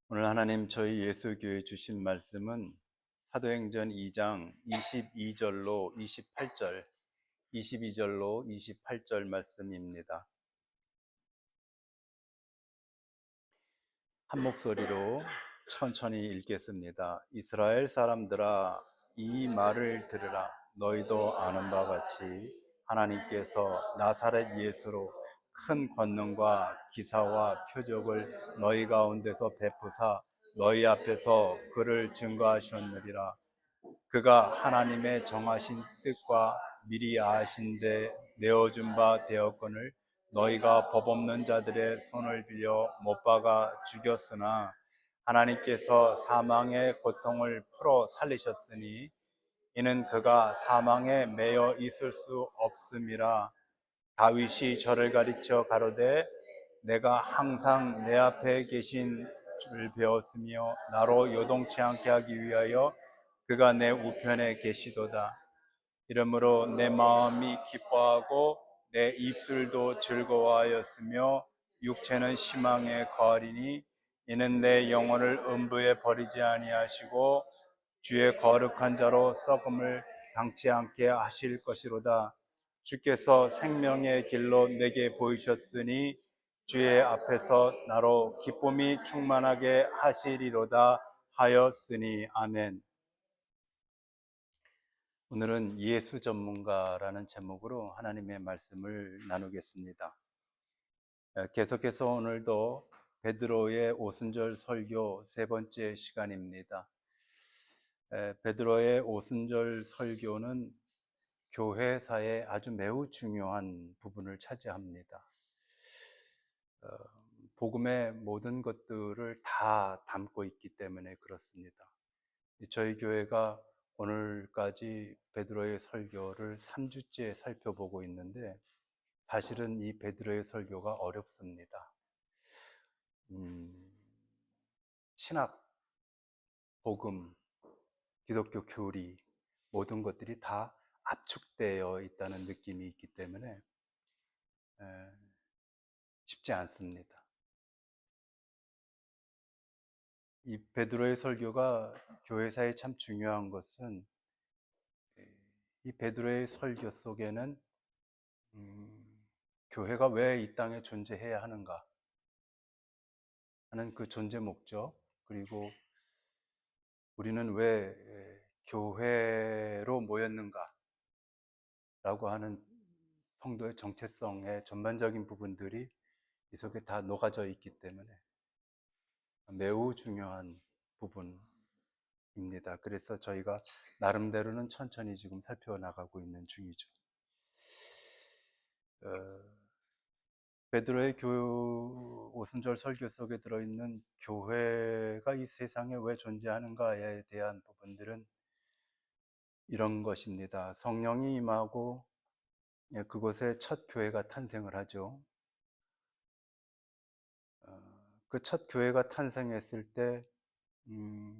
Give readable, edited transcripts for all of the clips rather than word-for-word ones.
오늘 하나님 저희 예수교회 주신 말씀은 사도행전 2장 22절로 28절, 22절로 28절 말씀입니다. 한 목소리로 천천히 읽겠습니다. 이스라엘 사람들아, 이 말을 들으라. 너희도 아는 바 같이 하나님께서 나사렛 예수로 큰 권능과 기사와 표적을 너희 가운데서 베푸사 너희 앞에서 그를 증거하셨느니라. 그가 하나님의 정하신 뜻과 미리 아신 데 내어준 바 되었거늘 너희가 법 없는 자들의 손을 빌려 못 박아 죽였으나 하나님께서 사망의 고통을 풀어 살리셨으니 이는 그가 사망에 매여 있을 수 없음이라. 다윗이 저를 가리켜 가로되 내가 항상 내 앞에 계신 줄 배웠으며 나로 요동치 않게 하기 위하여 그가 내 우편에 계시도다. 이러므로 내 마음이 기뻐하고 내 입술도 즐거워하였으며 육체는 희망에 거하리니 이는 내 영혼을 음부에 버리지 아니하시고 주의 거룩한 자로 썩음을 당치 않게 하실 것이로다. 주께서 생명의 길로 내게 보이셨으니 주의 앞에서 나로 기쁨이 충만하게 하시리로다 하였으니. 아멘. 오늘은 예수 전문가라는 제목으로 하나님의 말씀을 나누겠습니다. 계속해서 오늘도 베드로의 오순절 설교 세 번째 시간입니다. 베드로의 오순절 설교는 교회사에 아주 매우 중요한 부분을 차지합니다. 복음의 모든 것들을 다 담고 있기 때문에 그렇습니다. 저희 교회가 오늘까지 베드로의 설교를 3주째 살펴보고 있는데 사실은 이 베드로의 설교가 어렵습니다. 신학, 복음, 기독교 교리 모든 것들이 다 압축되어 있다는 느낌이 있기 때문에 쉽지 않습니다. 이 베드로의 설교가 교회사에 참 중요한 것은 이 베드로의 설교 속에는 교회가 왜 이 땅에 존재해야 하는가 하는 그 존재 목적, 그리고 우리는 왜 교회로 모였는가 라고 하는 성도의 정체성의 전반적인 부분들이 이 속에 다 녹아져 있기 때문에 매우 중요한 부분입니다. 그래서 저희가 나름대로는 천천히 지금 살펴나가고 있는 중이죠. 베드로의 오순절 설교 속에 들어있는 교회가 이 세상에 왜 존재하는가에 대한 부분들은 이런 것입니다. 성령이 임하고 그곳에 첫 교회가 탄생을 하죠. 그 첫 교회가 탄생했을 때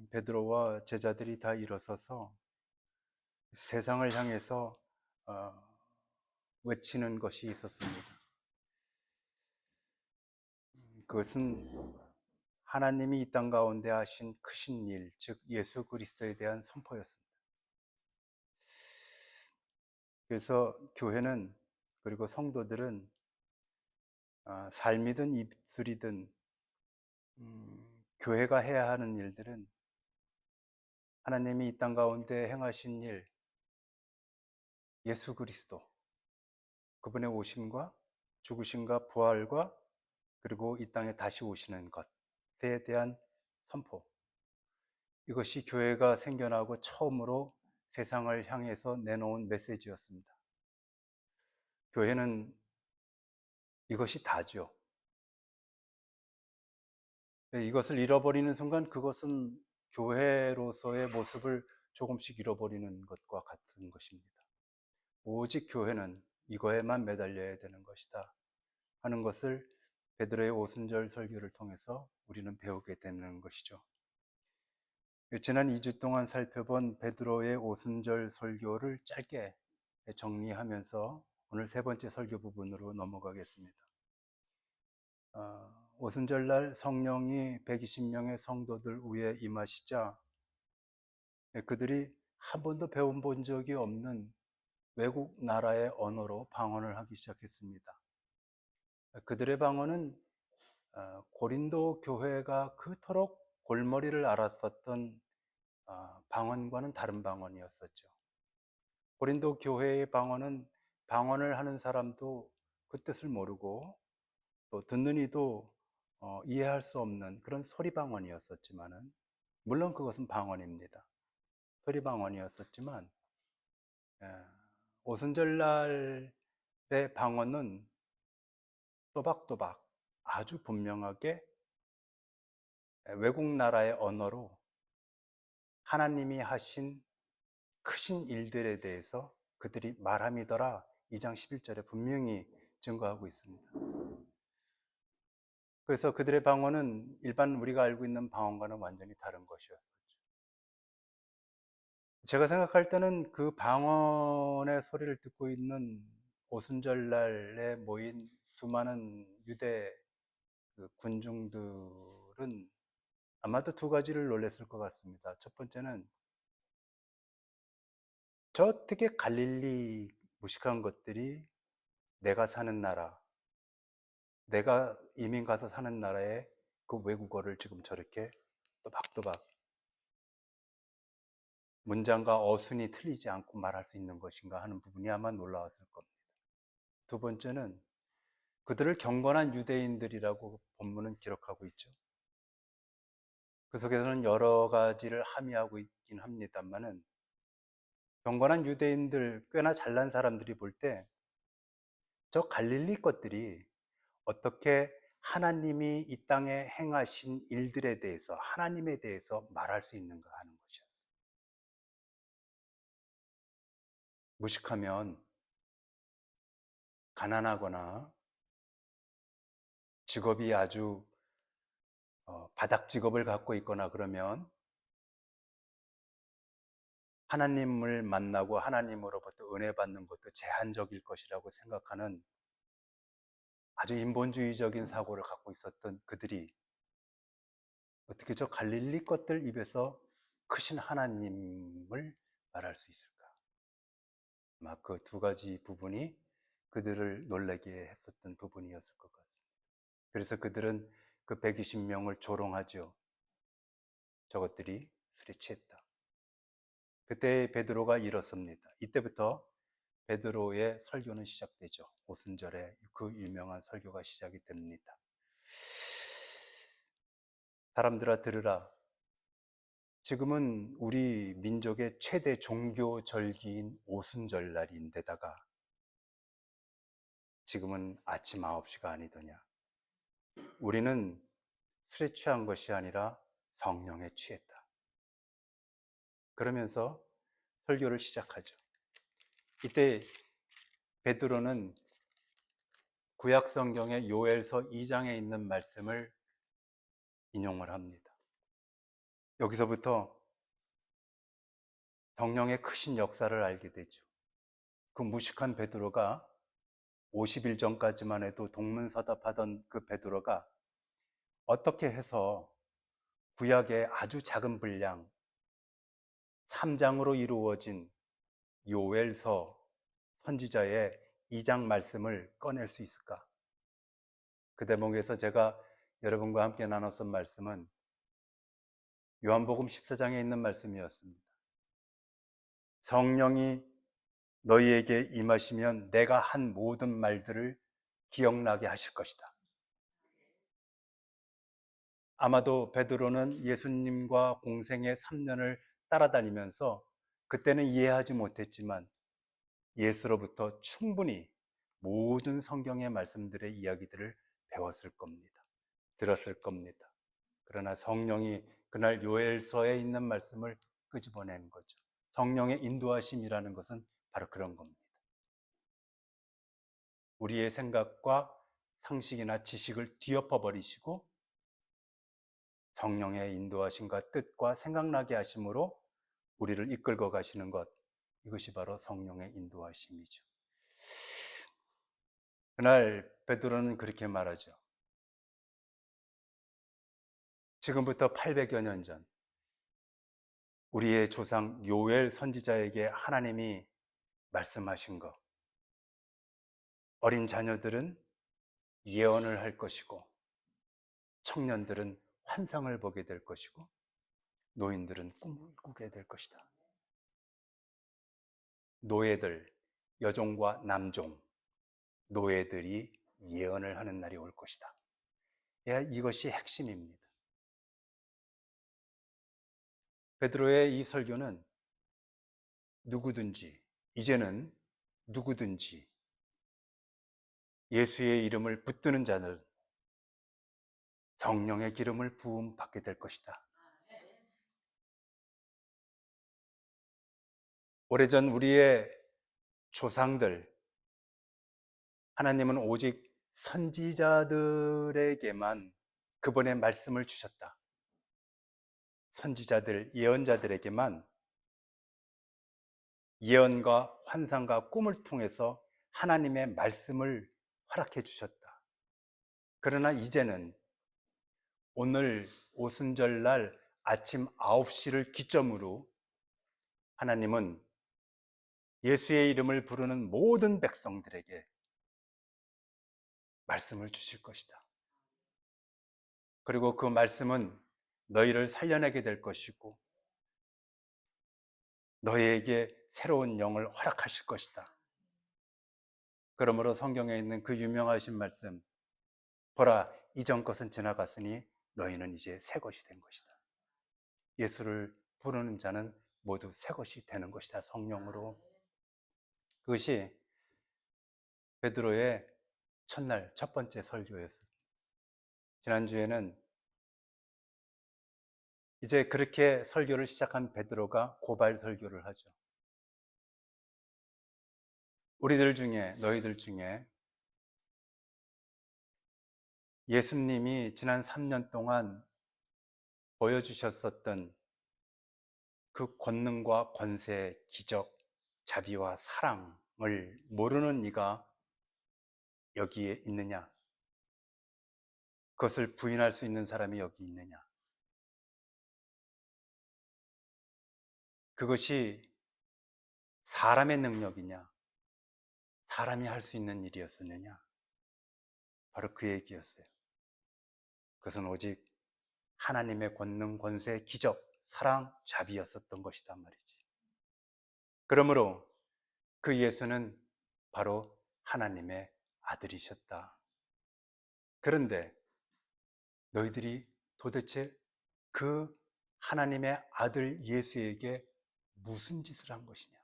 베드로와 제자들이 다 일어서서 세상을 향해서 외치는 것이 있었습니다. 그것은 하나님이 이 땅 가운데 하신 크신 일, 즉 예수 그리스도에 대한 선포였습니다. 그래서 교회는, 그리고 성도들은 삶이든 입술이든 교회가 해야 하는 일들은 하나님이 이 땅 가운데 행하신 일, 예수 그리스도, 그분의 오심과 죽으심과 부활과 그리고 이 땅에 다시 오시는 것에 대한 선포, 이것이 교회가 생겨나고 처음으로 세상을 향해서 내놓은 메시지였습니다. 교회는 이것이 다죠. 이것을 잃어버리는 순간 그것은 교회로서의 모습을 조금씩 잃어버리는 것과 같은 것입니다. 오직 교회는 이거에만 매달려야 되는 것이다 하는 것을 베드로의 오순절 설교를 통해서 우리는 배우게 되는 것이죠. 지난 2주 동안 살펴본 베드로의 오순절 설교를 짧게 정리하면서 오늘 세 번째 설교 부분으로 넘어가겠습니다. 오순절날 성령이 120명의 성도들 위에 임하시자 그들이 한 번도 배워본 적이 없는 외국 나라의 언어로 방언을 하기 시작했습니다. 그들의 방언은 고린도 교회가 그토록 골머리를 앓았었던 방언과는 다른 방언이었었죠. 고린도 교회의 방언은 방언을 하는 사람도 그 뜻을 모르고 또 듣는 이도 이해할 수 없는 그런 소리 방언이었었지만은, 물론 그것은 방언입니다. 소리 방언이었었지만 예, 오순절날의 방언은 또박또박 아주 분명하게 외국 나라의 언어로 하나님이 하신 크신 일들에 대해서 그들이 말함이더라, 2장 11절에 분명히 증거하고 있습니다. 그래서 그들의 방언은 일반 우리가 알고 있는 방언과는 완전히 다른 것이었었죠. 제가 생각할 때는 그 방언의 소리를 듣고 있는 오순절날에 모인 수많은 유대 군중들은 아마도 두 가지를 놀랐을 것 같습니다. 첫 번째는 저 어떻게 갈릴리 무식한 것들이 내가 사는 나라, 내가 이민 가서 사는 나라의 그 외국어를 지금 저렇게 또박또박 문장과 어순이 틀리지 않고 말할 수 있는 것인가 하는 부분이 아마 놀라웠을 겁니다. 두 번째는 그들을 경건한 유대인들이라고 본문은 기록하고 있죠. 그 속에서는 여러 가지를 함의하고 있긴 합니다만은, 경건한 유대인들, 꽤나 잘난 사람들이 볼 때 저 갈릴리 것들이 어떻게 하나님이 이 땅에 행하신 일들에 대해서, 하나님에 대해서 말할 수 있는가 하는 것이죠. 무식하면, 가난하거나 직업이 아주 바닥 직업을 갖고 있거나 그러면 하나님을 만나고 하나님으로부터 은혜 받는 것도 제한적일 것이라고 생각하는 아주 인본주의적인 사고를 갖고 있었던 그들이 어떻게 저 갈릴리 것들 입에서 크신 하나님을 말할 수 있을까? 아마 그 두 가지 부분이 그들을 놀라게 했었던 부분이었을 것 같습니다. 그래서 그들은 그 120명을 조롱하죠. 저것들이 술에 취했다. 그때 베드로가 일었습니다. 이때부터 베드로의 설교는 시작되죠. 오순절에 그 유명한 설교가 시작이 됩니다. 사람들아 들으라. 지금은 우리 민족의 최대 종교 절기인 오순절날인데다가 지금은 아침 9시가 아니더냐. 우리는 술에 취한 것이 아니라 성령에 취했다. 그러면서 설교를 시작하죠. 이때 베드로는 구약 성경의 요엘서 2장에 있는 말씀을 인용을 합니다. 여기서부터 성령의 크신 역사를 알게 되죠. 그 무식한 베드로가 50일 전까지만 해도 동문서답하던 그 베드로가 어떻게 해서 구약의 아주 작은 분량 3장으로 이루어진 요엘서 선지자의 2장 말씀을 꺼낼 수 있을까? 그 대목에서 제가 여러분과 함께 나눴던 말씀은 요한복음 14장에 있는 말씀이었습니다. 성령이 너희에게 임하시면 내가 한 모든 말들을 기억나게 하실 것이다. 아마도 베드로는 예수님과 공생의 3년을 따라다니면서 그때는 이해하지 못했지만 예수로부터 충분히 모든 성경의 말씀들의 이야기들을 배웠을 겁니다. 들었을 겁니다. 그러나 성령이 그날 요엘서에 있는 말씀을 끄집어낸 거죠. 성령의 인도하심이라는 것은 바로 그런 겁니다. 우리의 생각과 상식이나 지식을 뒤엎어 버리시고 성령의 인도하심과 뜻과 생각나게 하심으로 우리를 이끌고 가시는 것, 이것이 바로 성령의 인도하심이죠. 그날 베드로는 그렇게 말하죠. 지금부터 800여 년 전 우리의 조상 요엘 선지자에게 하나님이 말씀하신 것, 어린 자녀들은 예언을 할 것이고 청년들은 환상을 보게 될 것이고 노인들은 꿈을 꾸게 될 것이다. 노예들, 여종과 남종, 노예들이 예언을 하는 날이 올 것이다. 이것이 핵심입니다. 베드로의 이 설교는 누구든지, 이제는 누구든지 예수의 이름을 붙드는 자는 성령의 기름을 부음 받게 될 것이다. 오래전 우리의 조상들, 하나님은 오직 선지자들에게만 그분의 말씀을 주셨다. 선지자들, 예언자들에게만 예언과 환상과 꿈을 통해서 하나님의 말씀을 허락해 주셨다. 그러나 이제는 오늘 오순절날 아침 9시를 기점으로 하나님은 예수의 이름을 부르는 모든 백성들에게 말씀을 주실 것이다. 그리고 그 말씀은 너희를 살려내게 될 것이고 너희에게 새로운 영을 허락하실 것이다. 그러므로 성경에 있는 그 유명하신 말씀, 보라, 이전 것은 지나갔으니 너희는 이제 새 것이 된 것이다. 예수를 부르는 자는 모두 새 것이 되는 것이다. 성령으로. 그것이 베드로의 첫날 첫 번째 설교였습니다. 지난주에는 이제 그렇게 설교를 시작한 베드로가 고발 설교를 하죠. 우리들 중에, 너희들 중에 예수님이 지난 3년 동안 보여주셨었던 그 권능과 권세, 기적, 자비와 사랑을 모르는 이가 여기에 있느냐? 그것을 부인할 수 있는 사람이 여기 있느냐? 그것이 사람의 능력이냐? 사람이 할 수 있는 일이었었느냐? 바로 그 얘기였어요. 그것은 오직 하나님의 권능, 권세, 기적, 사랑, 자비였었던 것이단 말이지. 그러므로 그 예수는 바로 하나님의 아들이셨다. 그런데 너희들이 도대체 그 하나님의 아들 예수에게 무슨 짓을 한 것이냐?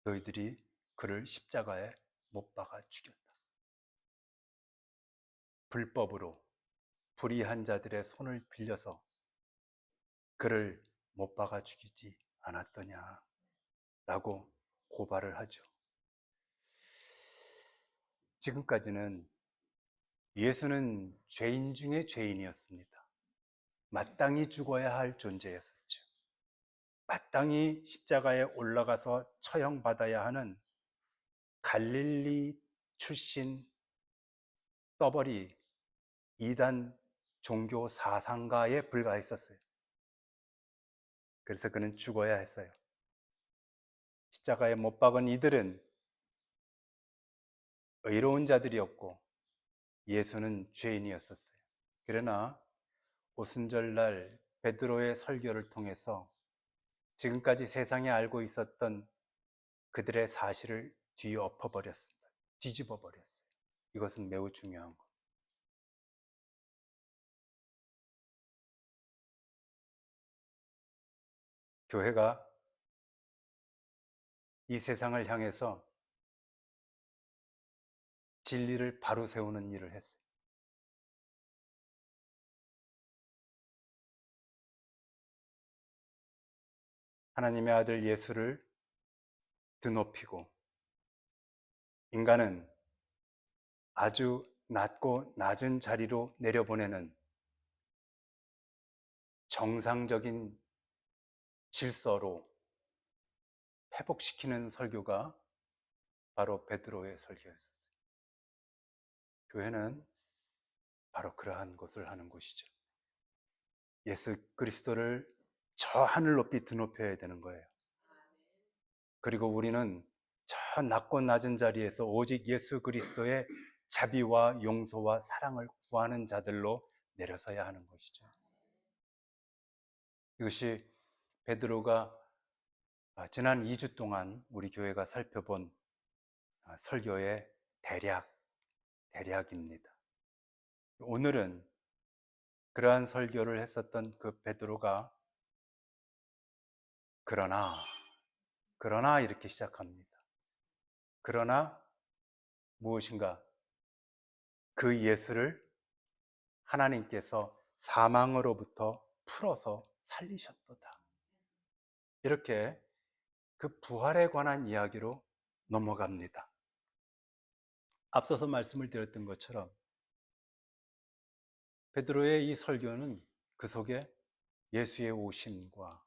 너희들이 그를 십자가에 못 박아 죽였다. 불법으로 불의한 자들의 손을 빌려서 그를 못 박아 죽이지 않았더냐? 라고 고발을 하죠. 지금까지는 예수는 죄인 중에 죄인이었습니다. 마땅히 죽어야 할 존재였었죠. 마땅히 십자가에 올라가서 처형받아야 하는 갈릴리 출신 떠벌이 이단 종교 사상가에 불과했었어요. 그래서 그는 죽어야 했어요. 십자가에 못 박은 이들은 의로운 자들이었고 예수는 죄인이었었어요. 그러나 오순절날 베드로의 설교를 통해서 지금까지 세상에 알고 있었던 그들의 사실을 뒤엎어버렸습니다. 뒤집어 버렸어요. 이것은 매우 중요한 것. 교회가 이 세상을 향해서 진리를 바로 세우는 일을 했어요. 하나님의 아들 예수를 드높이고 인간은 아주 낮고 낮은 자리로 내려보내는 정상적인 질서로 회복시키는 설교가 바로 베드로의 설교였어요. 교회는 바로 그러한 것을 하는 곳이죠. 예수 그리스도를 저 하늘 높이 드높여야 되는 거예요. 그리고 우리는 저 낮고 낮은 자리에서 오직 예수 그리스도의 자비와 용서와 사랑을 구하는 자들로 내려서야 하는 것이죠. 이것이 베드로가 지난 2주 동안 우리 교회가 살펴본 설교의 대략입니다. 오늘은 그러한 설교를 했었던 그 베드로가 그러나 이렇게 시작합니다. 그러나 무엇인가? 그 예수를 하나님께서 사망으로부터 풀어서 살리셨도다. 이렇게 그 부활에 관한 이야기로 넘어갑니다. 앞서서 말씀을 드렸던 것처럼 베드로의 이 설교는 그 속에 예수의 오심과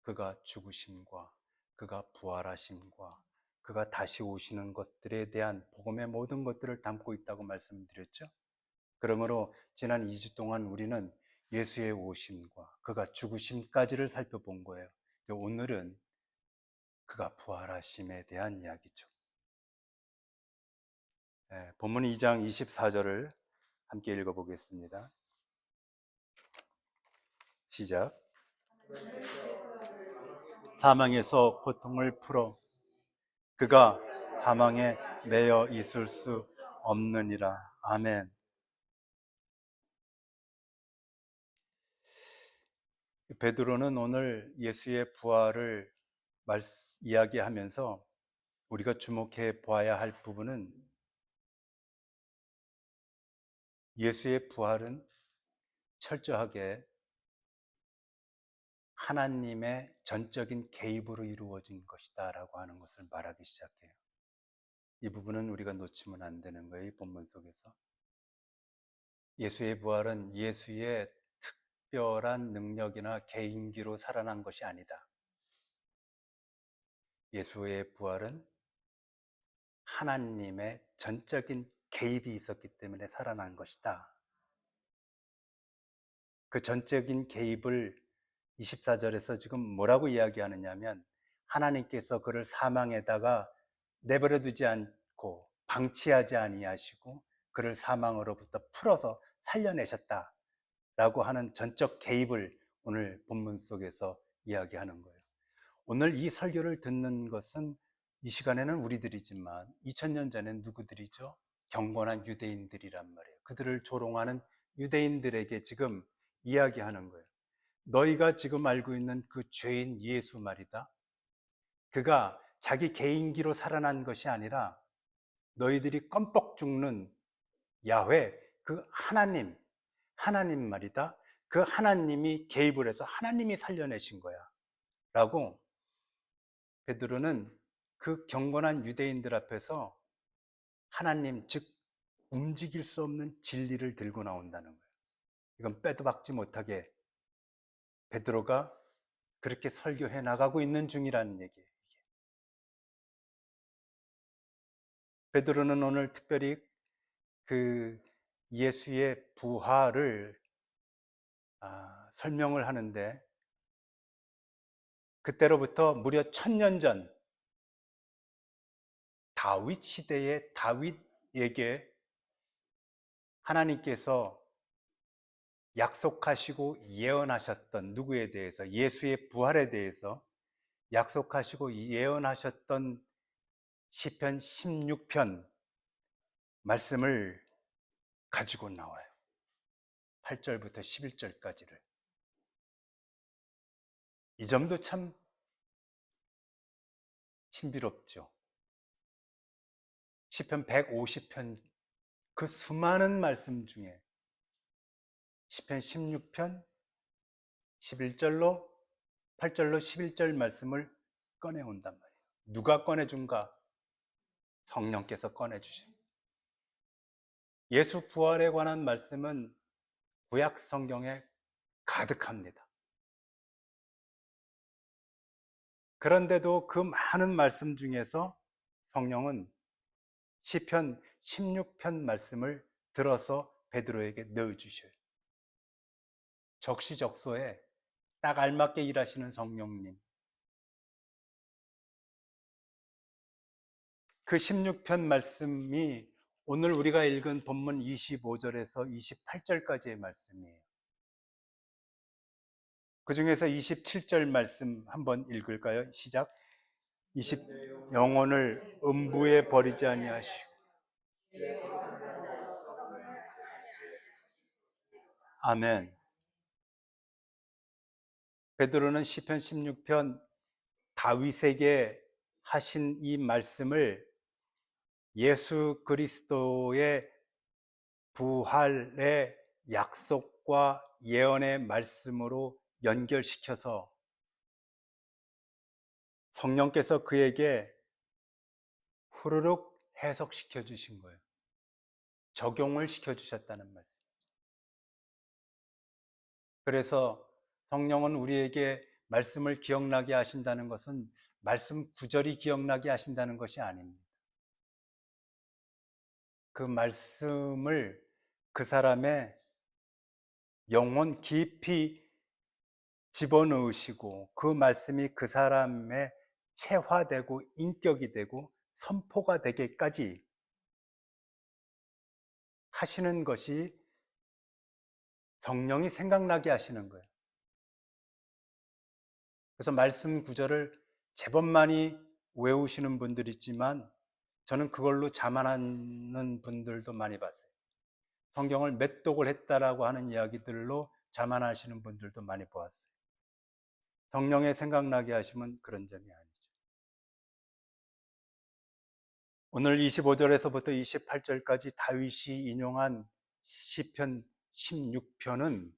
그가 죽으심과 그가 부활하심과 그가 다시 오시는 것들에 대한 복음의 모든 것들을 담고 있다고 말씀드렸죠. 그러므로 지난 2주 동안 우리는 예수의 오심과 그가 죽으심까지를 살펴본 거예요. 오늘은 그가 부활하심에 대한 이야기죠. 본문 2장 24절을 함께 읽어보겠습니다. 시작. 사망에서 고통을 풀어 그가 사망에 매여 있을 수 없느니라. 아멘. 베드로는 오늘 예수의 부활을 이야기하면서 우리가 주목해 보아야 할 부분은 예수의 부활은 철저하게 하나님의 전적인 개입으로 이루어진 것이다 라고 하는 것을 말하기 시작해요. 이 부분은 우리가 놓치면 안 되는 거예요. 이 본문 속에서 예수의 부활은 예수의 특별한 능력이나 개인기로 살아난 것이 아니다. 예수의 부활은 하나님의 전적인 개입이 있었기 때문에 살아난 것이다. 그 전적인 개입을 24절에서 지금 뭐라고 이야기하느냐면 하나님께서 그를 사망에다가 내버려 두지 않고 방치하지 아니하시고 그를 사망으로부터 풀어서 살려내셨다라고 하는 전적 개입을 오늘 본문 속에서 이야기하는 거예요. 오늘 이 설교를 듣는 것은 이 시간에는 우리들이지만 2000년 전엔 누구들이죠? 경건한 유대인들이란 말이에요. 그들을 조롱하는 유대인들에게 지금 이야기하는 거예요. 너희가 지금 알고 있는 그 죄인 예수 말이다. 그가 자기 개인기로 살아난 것이 아니라 너희들이 껌뻑 죽는 야훼, 그 하나님 말이다. 그 하나님이 개입을 해서 하나님이 살려내신 거야. 라고 베드로는 그 경건한 유대인들 앞에서 하나님, 즉 움직일 수 없는 진리를 들고 나온다는 거예요. 이건 빼도 박지 못하게 베드로가 그렇게 설교해 나가고 있는 중이라는 얘기예요. 베드로는 오늘 특별히 그 예수의 부활을 설명을 하는데 그때로부터 무려 1000년 전 다윗 시대의 다윗에게 하나님께서 약속하시고 예언하셨던 누구에 대해서 예수의 부활에 대해서 약속하시고 예언하셨던 시편 16편 말씀을 가지고 나와요. 8절부터 11절까지를. 이 점도 참 신비롭죠. 시편 150편 그 수많은 말씀 중에 시편 16편 11절로 8절로 11절 말씀을 꺼내온단 말이에요. 누가 꺼내준가? 성령께서 꺼내주신. 예수 부활에 관한 말씀은 구약 성경에 가득합니다. 그런데도 그 많은 말씀 중에서 성령은 시편 16편 말씀을 들어서 베드로에게 넣어주셔요. 적시적소에 딱 알맞게 일하시는 성령님. 그 16편 말씀이 오늘 우리가 읽은 본문 25절에서 28절까지의 말씀이에요. 그 중에서 27절 말씀 한번 읽을까요? 시작. 20 영혼을 음부에 버리지 아니하시고. 아멘. 베드로는 시편 16편 다윗에게 하신 이 말씀을 예수 그리스도의 부활의 약속과 예언의 말씀으로 연결시켜서 성령께서 그에게 후루룩 해석시켜 주신 거예요. 적용을 시켜 주셨다는 말씀. 그래서 성령은 우리에게 말씀을 기억나게 하신다는 것은 말씀 구절이 기억나게 하신다는 것이 아닙니다. 그 말씀을 그 사람의 영혼 깊이 집어넣으시고 그 말씀이 그 사람의 체화되고 인격이 되고 선포가 되기까지 하시는 것이 성령이 생각나게 하시는 거예요. 그래서 말씀 구절을 제법 많이 외우시는 분들이 있지만 저는 그걸로 자만하는 분들도 많이 봤어요. 성경을 맷독을 했다라고 하는 이야기들로 자만하시는 분들도 많이 보았어요. 성령의 생각나게 하시면 그런 점이 아니죠. 오늘 25절에서부터 28절까지 다윗이 인용한 시편 16편은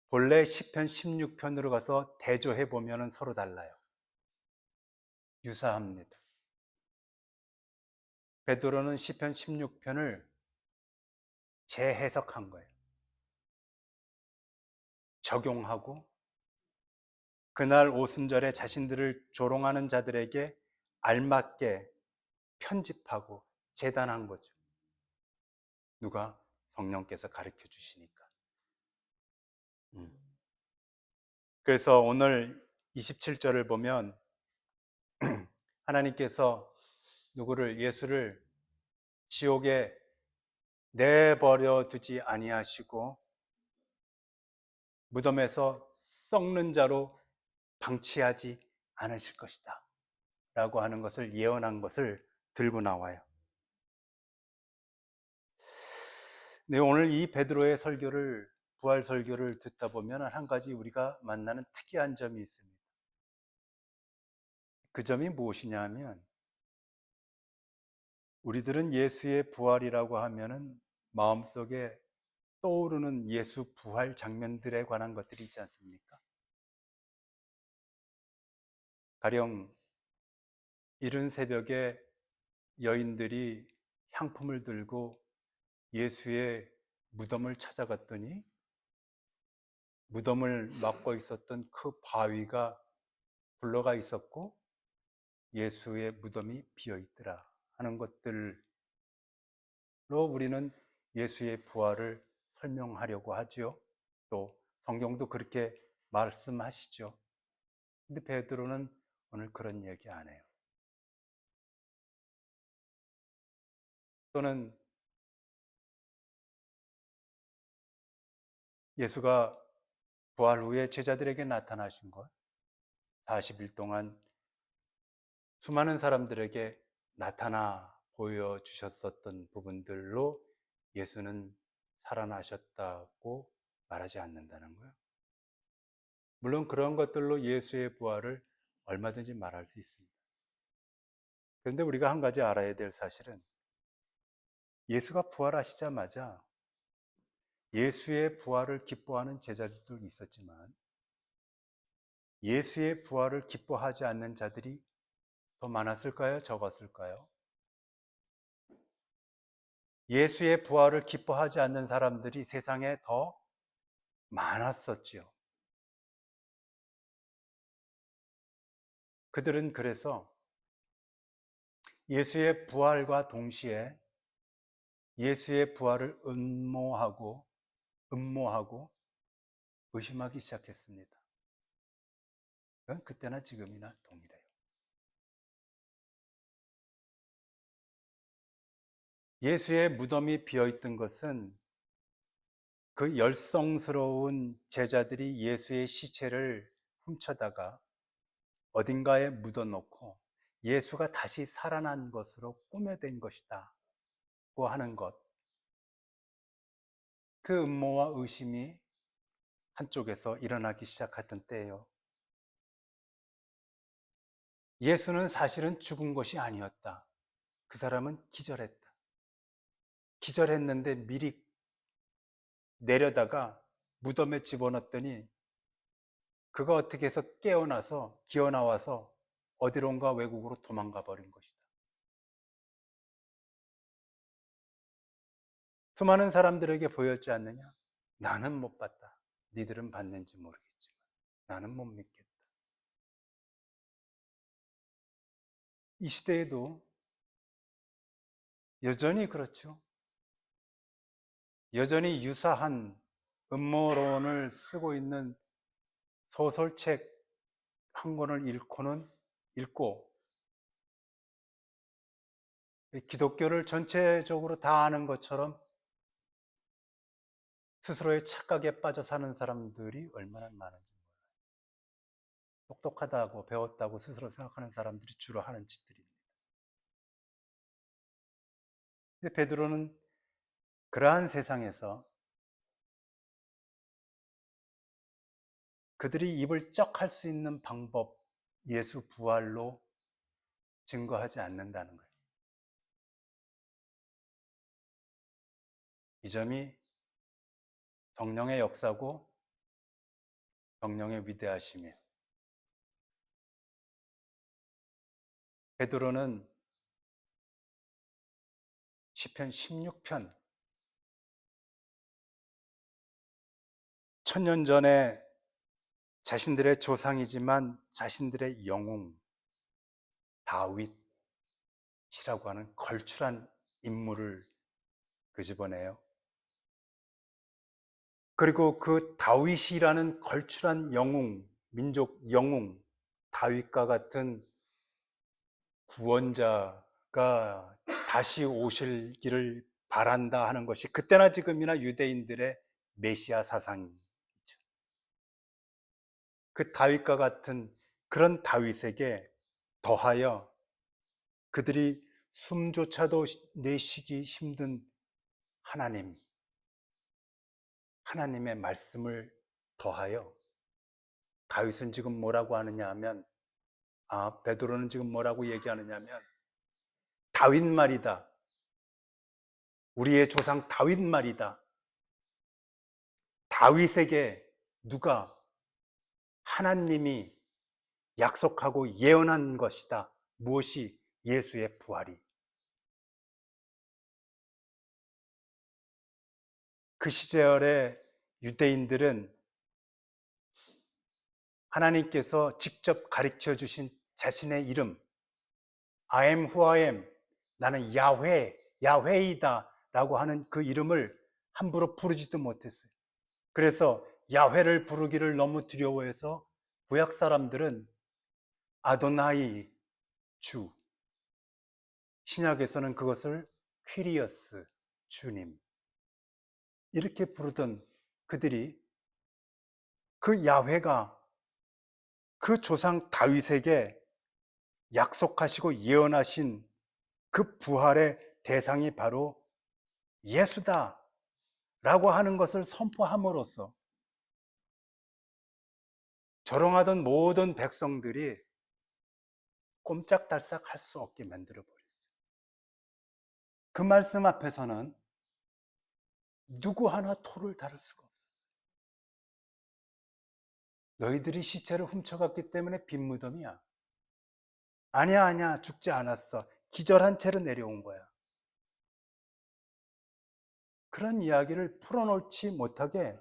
본래 시편 16편으로 가서 대조해 보면 서로 달라요. 유사합니다. 베드로는 시편 16편을 재해석한 거예요. 적용하고 그날 오순절에 자신들을 조롱하는 자들에게 알맞게 편집하고 재단한 거죠. 누가? 성령께서 가르쳐 주시니까. 그래서 오늘 27절을 보면 하나님께서 예수를 지옥에 내버려 두지 아니하시고 무덤에서 썩는 자로 방치하지 않으실 것이다 라고 하는 것을 예언한 것을 들고 나와요. 네, 오늘 이 베드로의 부활 설교를 듣다 보면 한 가지 우리가 만나는 특이한 점이 있습니다. 그 점이 무엇이냐 하면 우리들은 예수의 부활이라고 하면은 마음속에 떠오르는 예수 부활 장면들에 관한 것들이 있지 않습니까? 가령 이른 새벽에 여인들이 향품을 들고 예수의 무덤을 찾아갔더니 무덤을 막고 있었던 그 바위가 굴러가 있었고 예수의 무덤이 비어 있더라 하는 것들로 우리는 예수의 부활을 설명하려고 하죠. 또 성경도 그렇게 말씀하시죠. 근데 베드로는 오늘 그런 얘기 안 해요. 또는 예수가 부활 후에 제자들에게 나타나신 것, 40일 동안 수많은 사람들에게 나타나 보여주셨었던 부분들로 예수는 살아나셨다고 말하지 않는다는 거예요. 물론 그런 것들로 예수의 부활을 얼마든지 말할 수 있습니다. 그런데 우리가 한 가지 알아야 될 사실은 예수가 부활하시자마자 예수의 부활을 기뻐하는 제자들도 있었지만 예수의 부활을 기뻐하지 않는 자들이 더 많았을까요? 적었을까요? 예수의 부활을 기뻐하지 않는 사람들이 세상에 더 많았었지요. 그들은 그래서 예수의 부활과 동시에 예수의 부활을 음모하고 음모하고 의심하기 시작했습니다. 그건 그때나 지금이나 동일해요. 예수의 무덤이 비어있던 것은 그 열성스러운 제자들이 예수의 시체를 훔쳐다가 어딘가에 묻어놓고 예수가 다시 살아난 것으로 꾸며댄 것이다 고 하는 것, 그 음모와 의심이 한쪽에서 일어나기 시작했던 때예요. 예수는 사실은 죽은 것이 아니었다. 그 사람은 기절했다. 기절했는데 미리 내려다가 무덤에 집어넣었더니 그가 어떻게 해서 깨어나서 기어나와서 어디론가 외국으로 도망가 버린 것이다. 수많은 사람들에게 보였지 않느냐? 나는 못 봤다. 니들은 봤는지 모르겠지만 나는 못 믿겠다. 이 시대에도 여전히 그렇죠. 여전히 유사한 음모론을 쓰고 있는 소설책 한 권을 읽고 기독교를 전체적으로 다 아는 것처럼 스스로의 착각에 빠져 사는 사람들이 얼마나 많은지 몰라요. 똑똑하다고 배웠다고 스스로 생각하는 사람들이 주로 하는 짓들입니다. 근데 베드로는 그러한 세상에서 그들이 입을 쩍 할 수 있는 방법, 예수 부활로 증거하지 않는다는 거예요. 이 점이 성령의 역사고 성령의 위대하심이에요. 베드로는 시편 16편, 천년 전에 자신들의 조상이지만 자신들의 영웅 다윗이라고 하는 걸출한 인물을 끄집어내요. 그리고 그 다윗이라는 걸출한 영웅, 민족 영웅 다윗과 같은 구원자가 다시 오실기를 바란다 하는 것이 그때나 지금이나 유대인들의 메시아 사상이죠. 그 다윗과 같은 그런 다윗에게 더하여 그들이 숨조차도 내쉬기 힘든 하나님의 말씀을 더하여 다윗은 지금 뭐라고 하느냐 하면, 베드로는 지금 뭐라고 얘기하느냐 하면, 다윗 말이다. 우리의 조상 다윗 말이다. 다윗에게 누가 하나님이 약속하고 예언한 것이다. 무엇이? 예수의 부활이. 그 시절의 유대인들은 하나님께서 직접 가르쳐 주신 자신의 이름, I am who I am, 나는 야훼이다 라고 하는 그 이름을 함부로 부르지도 못했어요. 그래서 야훼를 부르기를 너무 두려워해서 구약 사람들은 아도나이, 주, 신약에서는 그것을 퀴리어스, 주님, 이렇게 부르던 그들이 그 야훼가 그 조상 다윗에게 약속하시고 예언하신 그 부활의 대상이 바로 예수다 라고 하는 것을 선포함으로써 조롱하던 모든 백성들이 꼼짝달싹 할 수 없게 만들어버렸어요. 그 말씀 앞에서는 누구 하나 토를 다룰 수가 없었어요. 너희들이 시체를 훔쳐갔기 때문에 빈 무덤이야. 아니야, 죽지 않았어. 기절한 채로 내려온 거야. 그런 이야기를 풀어놓지 못하게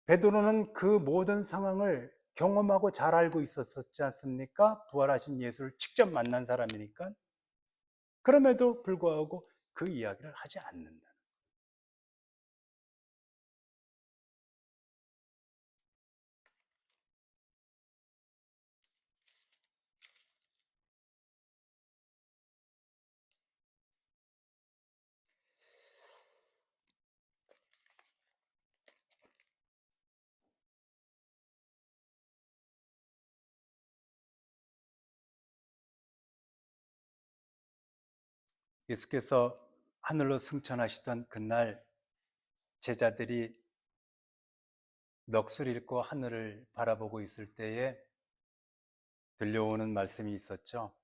베드로는 그 모든 상황을 경험하고 잘 알고 있었지 않습니까? 부활하신 예수를 직접 만난 사람이니까. 그럼에도 불구하고 그 이야기를 하지 않는다. 예수께서 하늘로 승천하시던 그날 제자들이 넋을 잃고 하늘을 바라보고 있을 때에 들려오는 말씀이 있었죠.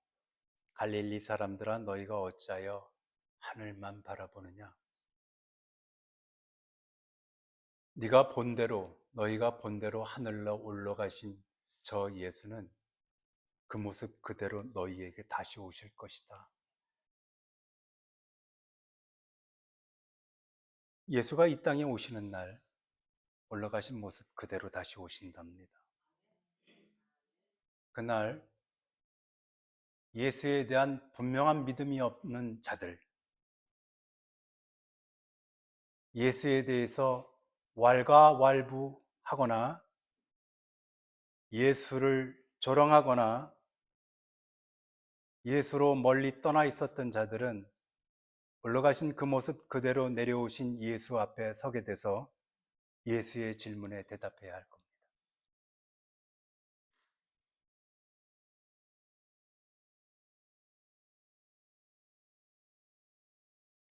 갈릴리 사람들아 너희가 어찌하여 하늘만 바라보느냐. 너희가 본대로 하늘로 올라가신 저 예수는 그 모습 그대로 너희에게 다시 오실 것이다. 예수가 이 땅에 오시는 날 올라가신 모습 그대로 다시 오신답니다. 그날 예수에 대한 분명한 믿음이 없는 자들, 예수에 대해서 왈가왈부하거나 예수를 조롱하거나 예수로 멀리 떠나 있었던 자들은 올라가신 그 모습 그대로 내려오신 예수 앞에 서게 돼서 예수의 질문에 대답해야 할 겁니다.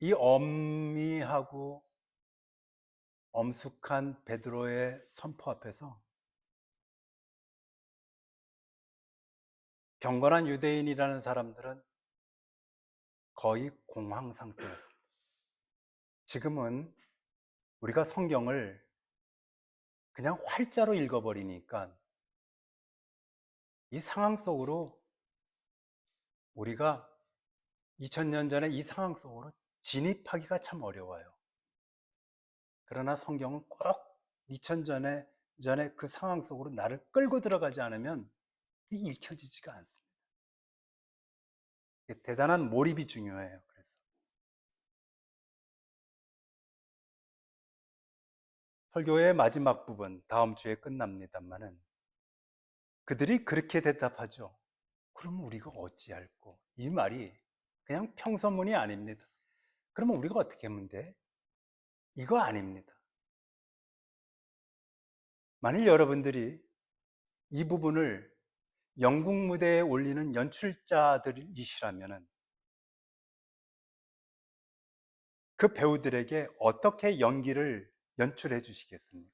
이 엄미하고 엄숙한 베드로의 선포 앞에서 경건한 유대인이라는 사람들은 거의 공황 상태였습니다. 지금은 우리가 성경을 그냥 활자로 읽어버리니까 이 상황 속으로 우리가 2000년 전에 이 상황 속으로 진입하기가 참 어려워요. 그러나 성경은 꼭 2000년 전에 그 상황 속으로 나를 끌고 들어가지 않으면 읽혀지지가 않습니다. 대단한 몰입이 중요해요. 그래서 설교의 마지막 부분 다음 주에 끝납니다만은 그들이 그렇게 대답하죠. 그럼 우리가 어찌할꼬? 이 말이 그냥 평서문이 아닙니다. 그러면 우리가 어떻게 하면 돼? 이거 아닙니다. 만일 여러분들이 이 부분을 영국 무대에 올리는 연출자들이시라면 그 배우들에게 어떻게 연기를 연출해 주시겠습니까?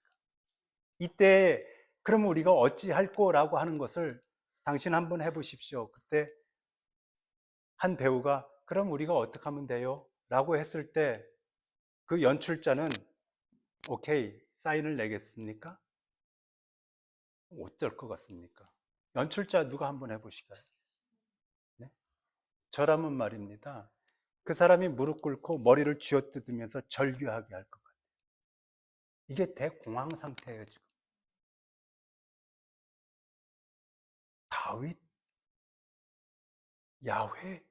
이때 그러면 우리가 어찌할 거라고 하는 것을 당신 한번 해보십시오. 그때 한 배우가 그럼 우리가 어떻게 하면 돼요? 라고 했을 때 그 연출자는 오케이 사인을 내겠습니까? 어쩔 것 같습니까? 연출자 누가 한번 해보실까요? 네? 저라면 말입니다. 그 사람이 무릎 꿇고 머리를 쥐어뜯으면서 절규하게 할 것 같아요. 이게 대공황 상태예요 지금. 다윗, 야훼,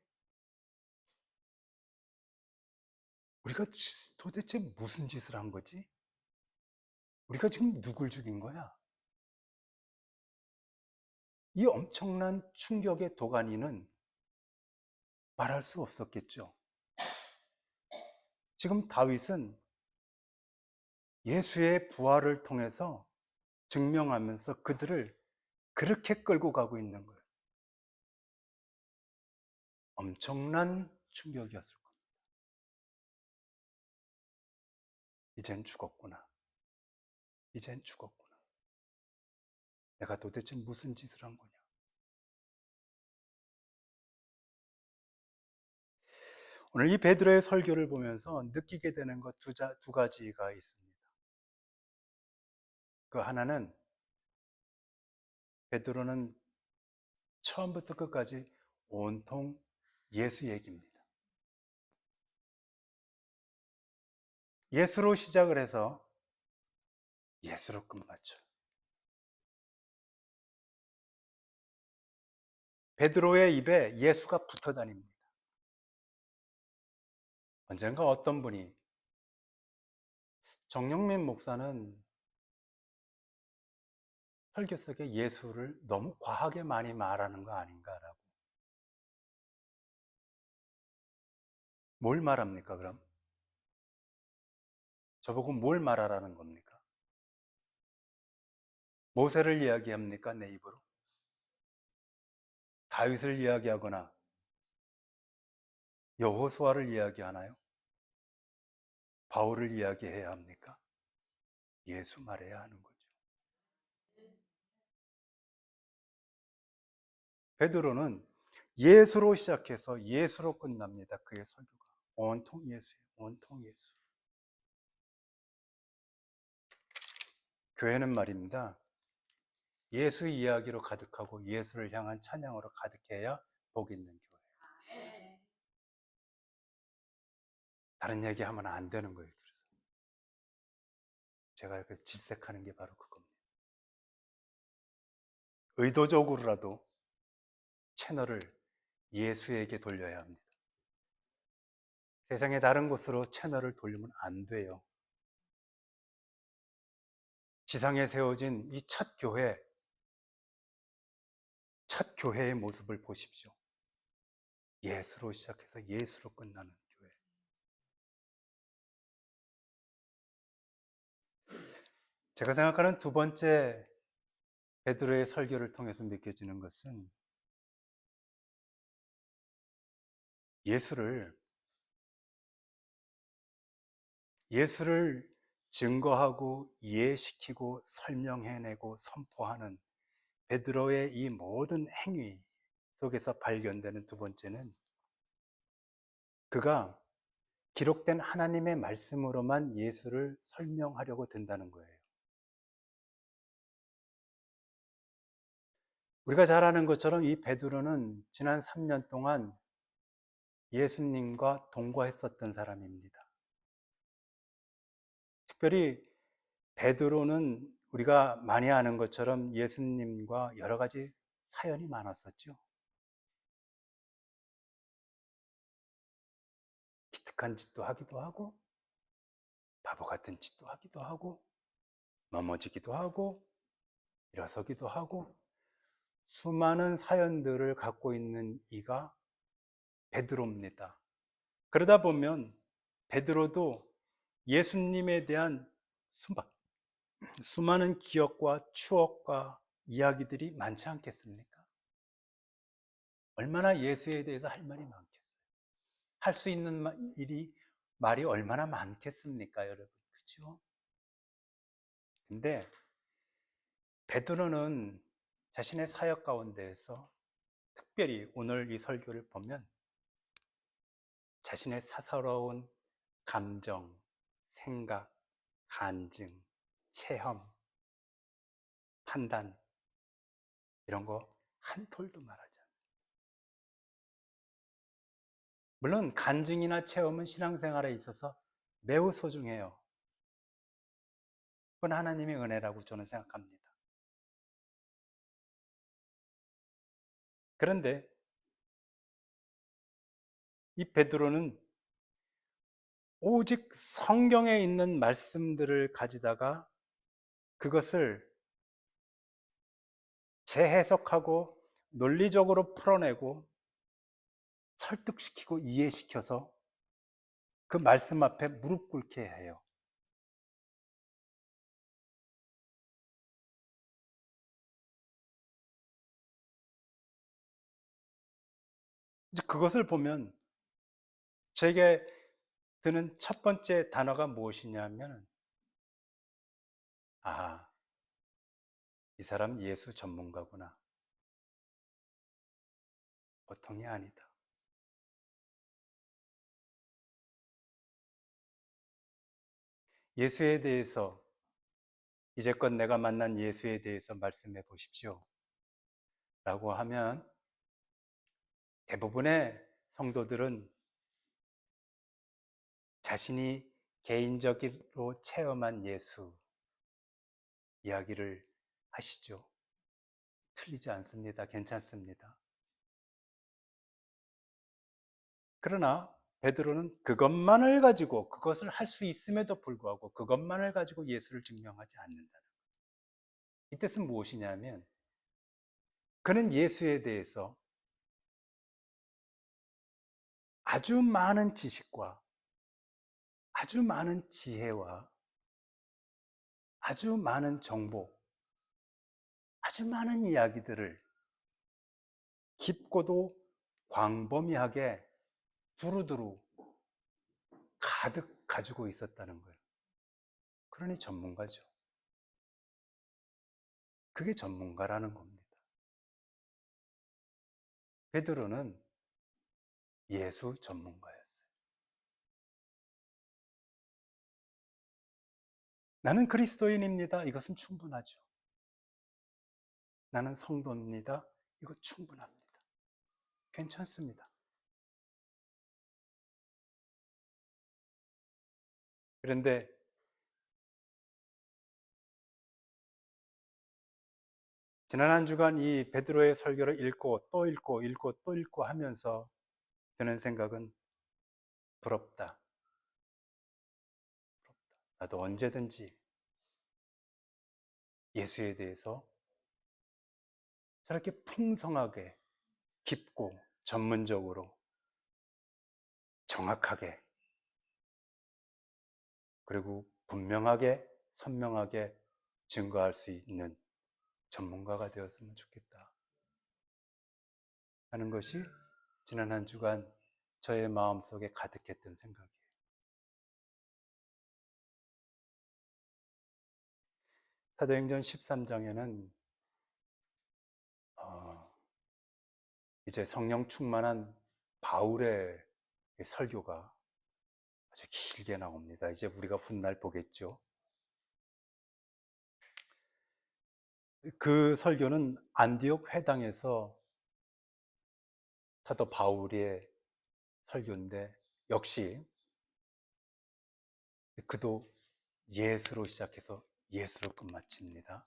우리가 도대체 무슨 짓을 한 거지? 우리가 지금 누굴 죽인 거야? 이 엄청난 충격의 도가니는 말할 수 없었겠죠. 지금 다윗은 예수의 부활을 통해서 증명하면서 그들을 그렇게 끌고 가고 있는 거예요. 엄청난 충격이었을 겁니다. 이젠 죽었구나. 이젠 죽었구나. 내가 도대체 무슨 짓을 한 거냐. 오늘 이 베드로의 설교를 보면서 느끼게 되는 것 두 가지가 있습니다. 그 하나는 베드로는 처음부터 끝까지 온통 예수 얘기입니다. 예수로 시작을 해서 예수로 끝마쳐요. 베드로의 입에 예수가 붙어 다닙니다. 언젠가 어떤 분이 정영민 목사는 설교 속에 예수를 너무 과하게 많이 말하는 거 아닌가라고. 뭘 말합니까, 그럼? 저보고 뭘 말하라는 겁니까? 모세를 이야기합니까, 내 입으로? 다윗을 이야기하거나 여호수아를 이야기하나요? 바울을 이야기해야 합니까? 예수 말해야 하는 거죠. 베드로는 예수로 시작해서 예수로 끝납니다. 그의 설교가 온통 예수예요. 온통 예수. 교회는 말입니다. 예수 이야기로 가득하고 예수를 향한 찬양으로 가득해야 복 있는 교회. 다른 얘기하면 안 되는 거예요. 그래서 제가 이렇게 질색하는 게 바로 그겁니다. 의도적으로라도 채널을 예수에게 돌려야 합니다. 세상의 다른 곳으로 채널을 돌리면 안 돼요. 지상에 세워진 이 첫 교회의 모습을 보십시오. 예수로 시작해서 예수로 끝나는 교회. 제가 생각하는 두 번째 베드로의 설교를 통해서 느껴지는 것은 예수를 증거하고 이해시키고 설명해내고 선포하는 베드로의 이 모든 행위 속에서 발견되는 두 번째는 그가 기록된 하나님의 말씀으로만 예수를 설명하려고 든다는 거예요. 우리가 잘 아는 것처럼 이 베드로는 지난 3년 동안 예수님과 동거했었던 사람입니다. 특별히 베드로는 우리가 많이 아는 것처럼 예수님과 여러 가지 사연이 많았었죠. 기특한 짓도 하기도 하고 바보 같은 짓도 하기도 하고 넘어지기도 하고 일어서기도 하고 수많은 사연들을 갖고 있는 이가 베드로입니다. 그러다 보면 베드로도 예수님에 대한 수많은 기억과 추억과 이야기들이 많지 않겠습니까? 얼마나 예수에 대해서 할 말이 많겠어요. 할 수 있는 말이 얼마나 많겠습니까, 여러분? 그렇죠? 근데 베드로는 자신의 사역 가운데에서 특별히 오늘 이 설교를 보면 자신의 사사로운 감정, 생각, 간증, 체험, 판단 이런 거 한 톨도 말하지 않습니다. 물론 간증이나 체험은 신앙생활에 있어서 매우 소중해요. 그건 하나님의 은혜라고 저는 생각합니다. 그런데 이 베드로는 오직 성경에 있는 말씀들을 가지다가 그것을 재해석하고 논리적으로 풀어내고 설득시키고 이해시켜서 그 말씀 앞에 무릎 꿇게 해요. 이제 그것을 보면 제게 드는 첫 번째 단어가 무엇이냐면, 아, 이 사람 예수 전문가구나. 보통이 아니다. 예수에 대해서, 이제껏 내가 만난 예수에 대해서 말씀해 보십시오. 라고 하면 대부분의 성도들은 자신이 개인적으로 체험한 예수 이야기를 하시죠. 틀리지 않습니다. 괜찮습니다. 그러나 베드로는 그것만을 가지고, 그것을 할 수 있음에도 불구하고 그것만을 가지고 예수를 증명하지 않는다는 거예요. 이 뜻은 무엇이냐면 그는 예수에 대해서 아주 많은 지식과 아주 많은 지혜와 아주 많은 정보, 아주 많은 이야기들을 깊고도 광범위하게 두루두루 가득 가지고 있었다는 거예요. 그러니 전문가죠. 그게 전문가라는 겁니다. 베드로는 예수 전문가였어요. 나는 그리스도인입니다. 이것은 충분하죠. 나는 성도입니다. 이거 충분합니다. 괜찮습니다. 그런데 지난 한 주간 이 베드로의 설교를 읽고 또 읽고 읽고 또 읽고 하면서 드는 생각은 부럽다. 나도 언제든지 예수에 대해서 저렇게 풍성하게 깊고 전문적으로 정확하게 그리고 분명하게 선명하게 증거할 수 있는 전문가가 되었으면 좋겠다 하는 것이 지난 한 주간 저의 마음속에 가득했던 생각이에요. 사도행전 13장에는 이제 성령 충만한 바울의 설교가 아주 길게 나옵니다. 이제 우리가 훗날 보겠죠. 그 설교는 안디옥 회당에서 사도 바울의 설교인데 역시 그도 예수로 시작해서 예수로 끝마칩니다.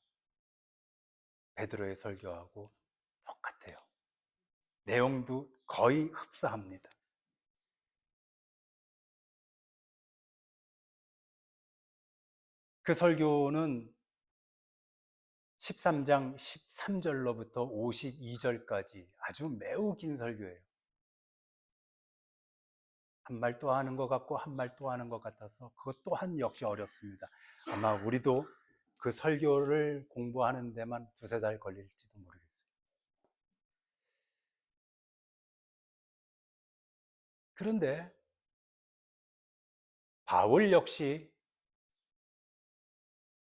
베드로의 설교하고 똑같아요. 내용도 거의 흡사합니다. 그 설교는 13장 13절로부터 52절까지 아주 매우 긴 설교예요. 한 말 또 하는 것 같고 한 말 또 하는 것 같아서 그것 또한 역시 어렵습니다. 아마 우리도 그 설교를 공부하는 데만 두세 달 걸릴지도 모르겠어요. 그런데 바울 역시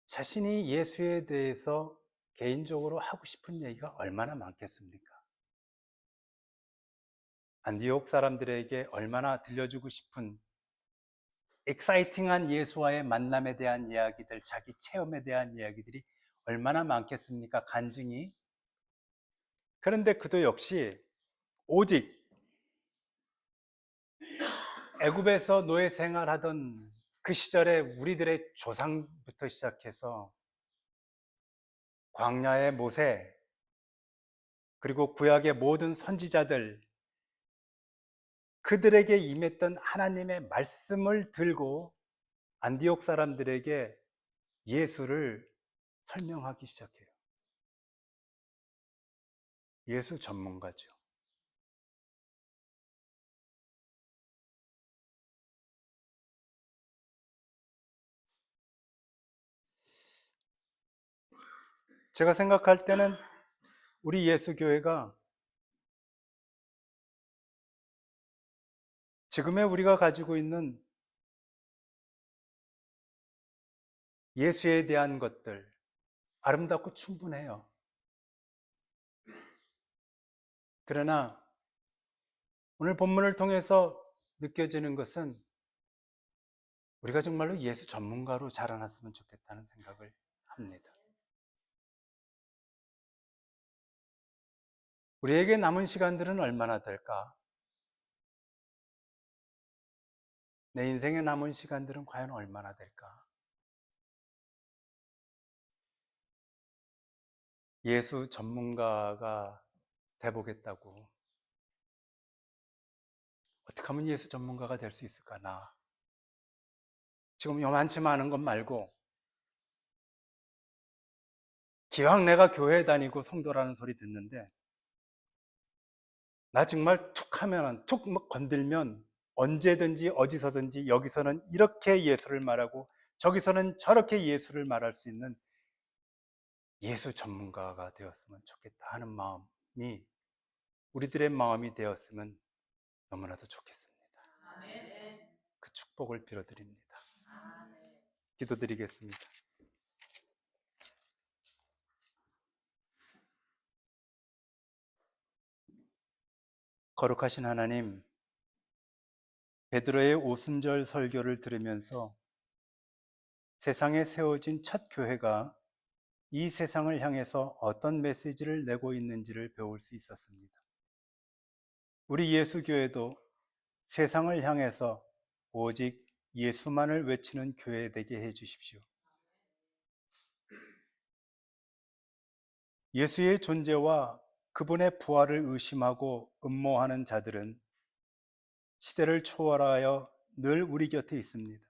자신이 예수에 대해서 개인적으로 하고 싶은 얘기가 얼마나 많겠습니까? 안디옥 사람들에게 얼마나 들려주고 싶은 엑사이팅한 예수와의 만남에 대한 이야기들, 자기 체험에 대한 이야기들이 얼마나 많겠습니까? 간증이. 그런데 그도 역시 오직 애굽에서 노예 생활하던 그 시절에 우리들의 조상부터 시작해서 광야의 모세, 그리고 구약의 모든 선지자들, 그들에게 임했던 하나님의 말씀을 들고 안디옥 사람들에게 예수를 설명하기 시작해요. 예수 전문가죠. 제가 생각할 때는 우리 예수교회가 지금의 우리가 가지고 있는 예수에 대한 것들 아름답고 충분해요. 그러나 오늘 본문을 통해서 느껴지는 것은 우리가 정말로 예수 전문가로 자라났으면 좋겠다는 생각을 합니다. 우리에게 남은 시간들은 얼마나 될까? 내 인생에 남은 시간들은 과연 얼마나 될까? 예수 전문가가 돼보겠다고. 어떻게 하면 예수 전문가가 될 수 있을까, 나? 지금 요만치 많은 것 말고, 기왕 내가 교회 다니고 성도라는 소리 듣는데, 나 정말 툭 하면, 툭 건들면 언제든지 어디서든지 여기서는 이렇게 예수를 말하고, 저기서는 저렇게 예수를 말할 수 있는 예수 전문가가 되었으면 좋겠다 하는 마음이 우리들의 마음이 되었으면 너무나도 좋겠습니다. 그 축복을 빌어드립니다. 기도드리겠습니다. 거룩하신 하나님, 베드로의 오순절 설교를 들으면서 세상에 세워진 첫 교회가 이 세상을 향해서 어떤 메시지를 내고 있는지를 배울 수 있었습니다. 우리 예수교회도 세상을 향해서 오직 예수만을 외치는 교회 되게 해 주십시오. 예수의 존재와 그분의 부활을 의심하고 음모하는 자들은 시대를 초월하여 늘 우리 곁에 있습니다.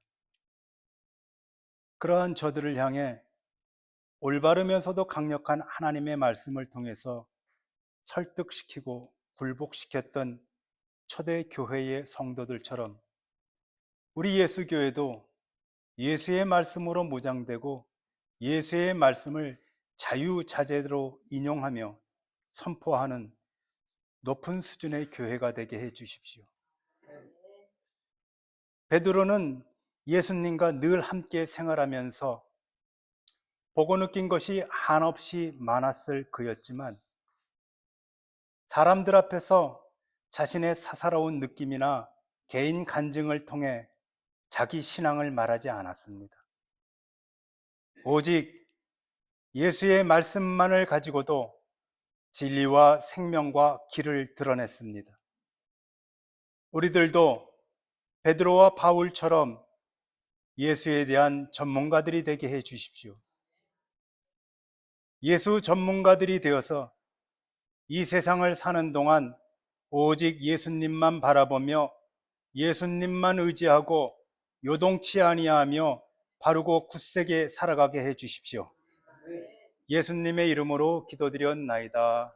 그러한 저들을 향해 올바르면서도 강력한 하나님의 말씀을 통해서 설득시키고 굴복시켰던 초대 교회의 성도들처럼 우리 예수교회도 예수의 말씀으로 무장되고 예수의 말씀을 자유자재로 인용하며 선포하는 높은 수준의 교회가 되게 해 주십시오. 베드로는 예수님과 늘 함께 생활하면서 보고 느낀 것이 한없이 많았을 그였지만 사람들 앞에서 자신의 사사로운 느낌이나 개인 간증을 통해 자기 신앙을 말하지 않았습니다. 오직 예수의 말씀만을 가지고도 진리와 생명과 길을 드러냈습니다. 우리들도 베드로와 바울처럼 예수에 대한 전문가들이 되게 해 주십시오. 예수 전문가들이 되어서 이 세상을 사는 동안 오직 예수님만 바라보며 예수님만 의지하고 요동치 아니하며 바르고 굳세게 살아가게 해 주십시오. 예수님의 이름으로 기도드렸나이다.